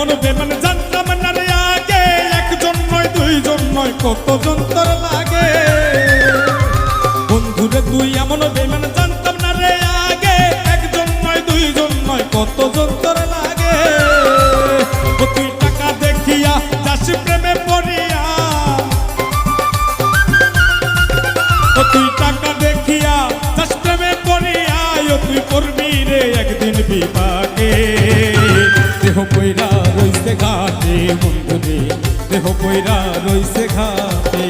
এমন বেমান জানতাম না রে আগে, একজন নয় দুইজন নয় কতজন তোর লাগে। বন্ধুরে তুই এমন বেমান জানতাম না রে আগে, একজন নয় দুইজন নয় কতজন তোর লাগে। ও তুই টাকা দেখিয়া যাস প্রেমে পড়িয়া, ও তুই টাকা দেখিয়া যাস প্রেমে পড়িয়া, ও তুই করবি রে একদিন বিপাকে। দেহ পয়রা রইছে ঘাটে বন্ধুরে, দেহ পয়রা রইছে ঘাটে।